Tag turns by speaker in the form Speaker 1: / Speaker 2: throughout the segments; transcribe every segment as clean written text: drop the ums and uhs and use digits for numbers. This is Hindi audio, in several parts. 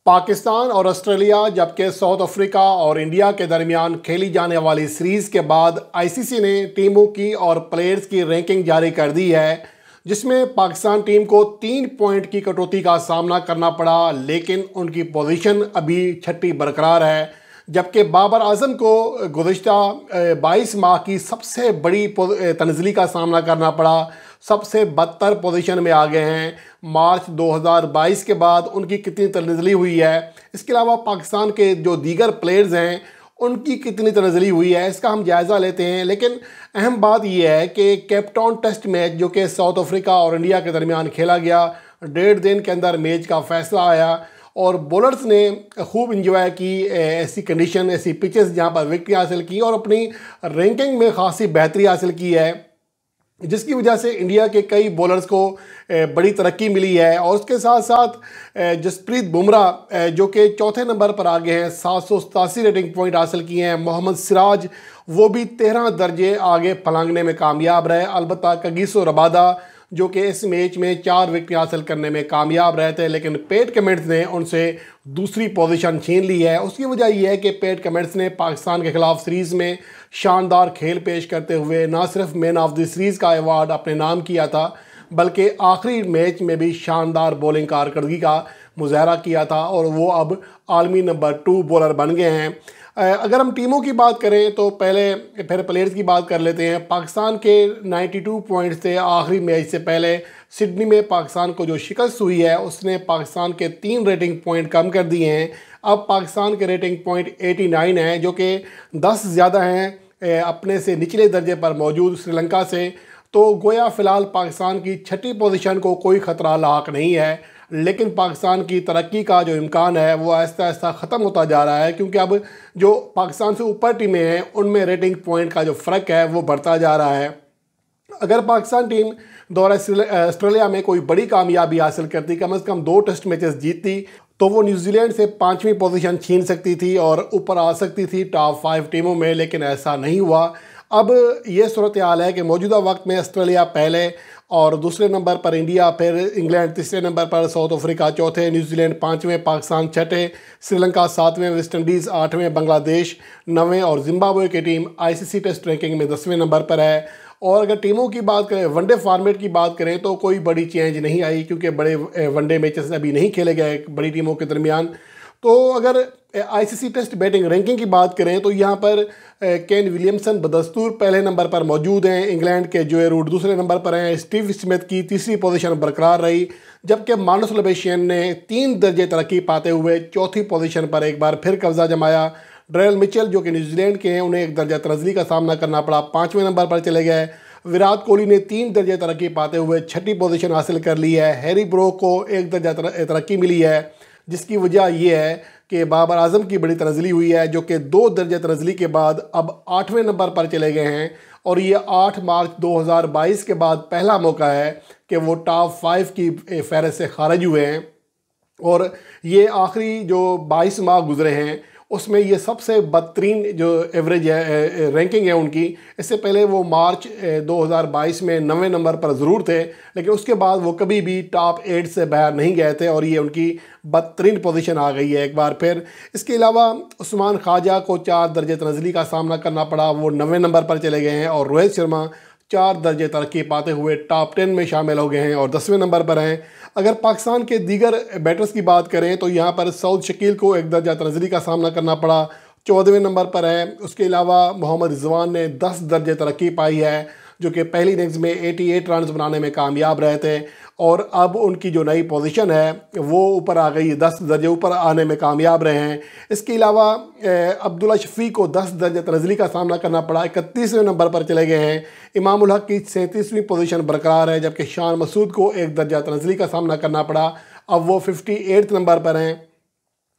Speaker 1: पाकिस्तान और ऑस्ट्रेलिया जबकि साउथ अफ्रीका और इंडिया के दरमियान खेली जाने वाली सीरीज़ के बाद आईसीसी ने टीमों की और प्लेयर्स की रैंकिंग जारी कर दी है, जिसमें पाकिस्तान टीम को 3 पॉइंट की कटौती का सामना करना पड़ा, लेकिन उनकी पोजीशन अभी छठी बरकरार है। जबकि बाबर आजम को गुज़िश्ता 22 माह की सबसे बड़ी तनज़ली का सामना करना पड़ा, सबसे बदतर पोजीशन में आ गए हैं। मार्च 2022 के बाद उनकी कितनी तनज़ली हुई है, इसके अलावा पाकिस्तान के जो दीगर प्लेयर्स हैं उनकी कितनी तनज़ली हुई है, इसका हम जायज़ा लेते हैं। लेकिन अहम बात यह है कि केप टाउन टेस्ट मैच जो कि साउथ अफ्रीका और इंडिया के दरमियान खेला गया, 1.5 दिन के अंदर मैच का फैसला आया और बॉलर्स ने खूब इंजॉय की ऐसी कंडीशन, ऐसी पिचेस जहां पर विकेट हासिल की और अपनी रैंकिंग में खासी बेहतरी हासिल की है, जिसकी वजह से इंडिया के कई बॉलर्स को बड़ी तरक्की मिली है। और उसके साथ साथ जसप्रीत बुमराह जो कि चौथे नंबर पर आ गए हैं, 787 रेटिंग पॉइंट हासिल किए हैं। मोहम्मद सिराज वो भी 13 दर्जे आगे फलांगने में कामयाब रहे। अलबत्ता कगिसो रबादा जो कि इस मैच में 4 विकेट हासिल करने में कामयाब रहे थे, लेकिन पैट कमिंस ने उनसे दूसरी पोजीशन छीन ली है। उसकी वजह यह है कि पैट कमिंस ने पाकिस्तान के खिलाफ सीरीज़ में शानदार खेल पेश करते हुए ना सिर्फ मैन ऑफ द सीरीज़ का अवार्ड अपने नाम किया था, बल्कि आखिरी मैच में भी शानदार बॉलिंग कारकर्दगी का मुजाहरा किया था और वो अब आलमी नंबर 2 बॉलर बन गए हैं। अगर हम टीमों की बात करें तो पहले फिर प्लेयर्स की बात कर लेते हैं। पाकिस्तान के 92 पॉइंट्स थे आखिरी मैच से पहले। सिडनी में पाकिस्तान को जो शिकस्त हुई है उसने पाकिस्तान के 3 रेटिंग पॉइंट कम कर दिए हैं। अब पाकिस्तान के रेटिंग पॉइंट 89 है, जो कि 10 ज़्यादा हैं अपने से निचले दर्जे पर मौजूद श्रीलंका से। तो गोया फ़िलहाल पाकिस्तान की छठी पोजीशन को कोई ख़तरा लाक नहीं है, लेकिन पाकिस्तान की तरक्की का जो इम्कान है वो आहिस्ता आहिस्ता ख़त्म होता जा रहा है, क्योंकि अब जो पाकिस्तान से ऊपर टीमें हैं उनमें रेटिंग पॉइंट का जो फ़र्क है वो बढ़ता जा रहा है। अगर पाकिस्तान टीम दौरा ऑस्ट्रेलिया में कोई बड़ी कामयाबी हासिल करती, कम से कम 2 टेस्ट मैचेस जीतती, तो वो न्यूजीलैंड से 5वीं पोजीशन छीन सकती थी और ऊपर आ सकती थी टॉप 5 टीमों में, लेकिन ऐसा नहीं हुआ। अब ये सूरत हाल है कि मौजूदा वक्त में ऑस्ट्रेलिया पहले और दूसरे नंबर पर इंडिया, फिर इंग्लैंड तीसरे नंबर पर, साउथ अफ्रीका चौथे, न्यूजीलैंड 5वें, पाकिस्तान छठे, श्रीलंका 7वें, वेस्ट इंडीज़ 8वें, बांग्लादेश 9वें और जिम्बाब्वे की टीम आईसीसी टेस्ट रैंकिंग में 10वें नंबर पर है। और अगर टीमों की बात करें, वनडे फॉर्मेट की बात करें, तो कोई बड़ी चेंज नहीं आई, क्योंकि बड़े वनडे मैचेस अभी नहीं खेले गए बड़ी टीमों के दरमियान। तो अगर आईसीसी टेस्ट बैटिंग रैंकिंग की बात करें तो यहाँ पर केन विलियमसन बदस्तूर पहले नंबर पर मौजूद हैं। इंग्लैंड के जोए रूट दूसरे नंबर पर हैं। स्टीव स्मिथ की तीसरी पोजीशन बरकरार रही, जबकि मानुस लबेशियन ने 3 दर्जे तरक्की पाते हुए चौथी पोजीशन पर एक बार फिर कब्जा जमाया। ड्रेल मिचेल जो कि न्यूजीलैंड के हैं, उन्हें 1 दर्जा तनज़ली का सामना करना पड़ा, 5वें नंबर पर चले गए। विराट कोहली ने 3 दर्जे तरक्की पाते हुए छठी पोजीशन हासिल कर ली है। हैरी ब्रोक को 1 दर्जा तरक्की मिली है, जिसकी वजह यह है कि बाबर आजम की बड़ी तनज़ली हुई है, जो कि 2 दर्जे तनज़ली के बाद अब 8वें नंबर पर चले गए हैं। और ये 8 मार्च 2022 के बाद पहला मौका है कि वो टॉप 5 की फहरिस्त से खारिज हुए हैं। और ये आखिरी जो 22 माह गुजरे हैं उसमें ये सबसे बदतरीन जो एवरेज है रैंकिंग है उनकी। इससे पहले वो मार्च 2022 में 9वें नंबर पर ज़रूर थे, लेकिन उसके बाद वो कभी भी टॉप 8 से बाहर नहीं गए थे और ये उनकी बदतरीन पोजीशन आ गई है एक बार फिर। इसके अलावा उस्मान ख्वाजा को 4 दर्जे तनज़ली का सामना करना पड़ा, वो 9वें नंबर पर चले गए हैं। और रोहित शर्मा 4 दर्जे तरक्की पाते हुए टॉप 10 में शामिल हो गए हैं और 10वें नंबर पर हैं। अगर पाकिस्तान के दीगर बैटर्स की बात करें तो यहाँ पर सऊद शकील को 1 दर्जा तनज़ली का सामना करना पड़ा, 14वें नंबर पर है। उसके अलावा मोहम्मद रिजवान ने 10 दर्जे तरक्की पाई है, जो कि पहली इनिंग्स में 88 रन बनाने में कामयाब रहे थे। और अब उनकी जो नई पोजीशन है वो ऊपर आ गई, 10 दर्जे ऊपर आने में कामयाब रहे हैं। इसके अलावा अब्दुल्ला शफी को 10 दर्जे तनज़ली का सामना करना पड़ा, 31वें नंबर पर चले गए हैं। इमाम उल हक की 37वीं पोजीशन बरकरार है, जबकि शान मसूद को 1 दर्जा तनज़ली का सामना करना पड़ा, अब वो 58 नंबर पर हैं।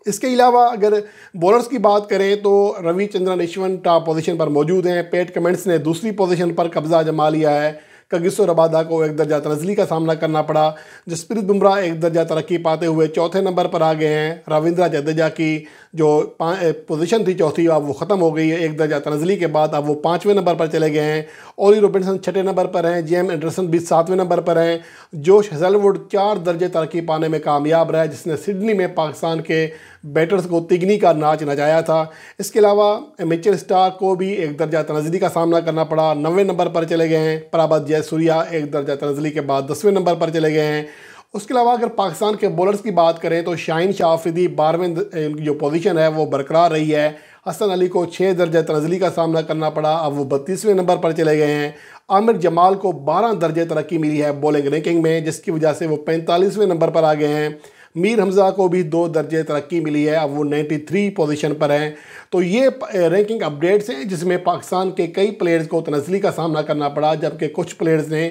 Speaker 1: इसके अलावा अगर बॉलर्स की बात करें तो रविचंद्रन अश्विन टॉप पोजीशन पर मौजूद हैं। पैट कमिंस ने दूसरी पोजीशन पर कब्जा जमा लिया है। कगिसो रबादा को 1 दर्जा तनज़ली का सामना करना पड़ा। जसप्रीत बुमराह 1 दर्जा तरक्की पाते हुए चौथे नंबर पर आ गए हैं। रविंद्र जडेजा की जो पोजीशन थी चौथी, अब वो ख़त्म हो गई है 1 दर्जा तनज़ली के बाद, अब वो 5वें नंबर पर चले गए हैं। ओली रॉबिन्सन 6ठे नंबर पर हैं। जेम एंडरसन भी 7वें नंबर पर हैं। जोश हेज़लवुड 4 दर्जे तरक्की पाने में कामयाब रहा है, जिसने सिडनी में पाकिस्तान के बैटर्स को तिगनी का नाच नचाया था। इसके अलावा मिचेल स्टार्क को भी 1 दर्जा तनज़ली का सामना करना पड़ा, 9वें नंबर पर चले गए हैं। प्रभात जयसूर्या 1 दर्जा तनज़ली के बाद 10वें नंबर पर चले गए हैं। उसके अलावा अगर पाकिस्तान के बॉलर्स की बात करें तो शाहीन शाह अफरीदी 12वें जो पोजीशन है वो बरकरार रही है। हसन अली को 6 दर्जे तनज़ली का सामना करना पड़ा, अब वो 32वें नंबर पर चले गए हैं। आमिर जमाल को 12 दर्जे तरक्की मिली है बॉलिंग रैंकिंग में, जिसकी वजह से वो 45वें नंबर पर आ गए हैं। मीर हमज़ा को भी 2 दर्जे तरक्की मिली है, अब वो 93 पोजीशन पर हैं। तो ये रैंकिंग अपडेट्स हैं जिसमें पाकिस्तान के कई प्लेयर्स को तनज़ली का सामना करना पड़ा, जबकि कुछ प्लेयर्स ने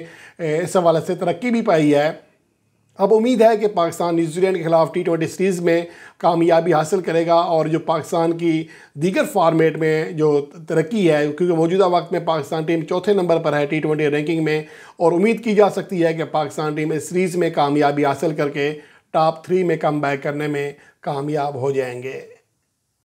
Speaker 1: इस हवाले से तरक्की भी पाई है। अब उम्मीद है कि पाकिस्तान न्यूजीलैंड के खिलाफ T20 सीरीज़ में कामयाबी हासिल करेगा और जो पाकिस्तान की दीगर फॉर्मेट में जो तरक्की है, क्योंकि मौजूदा वक्त में पाकिस्तान टीम चौथे नंबर पर है T20 रैंकिंग में, और उम्मीद की जा सकती है कि पाकिस्तान टीम इस सीरीज़ में कामयाबी हासिल करके टॉप 3 में कम बैक करने में कामयाब हो जाएंगे।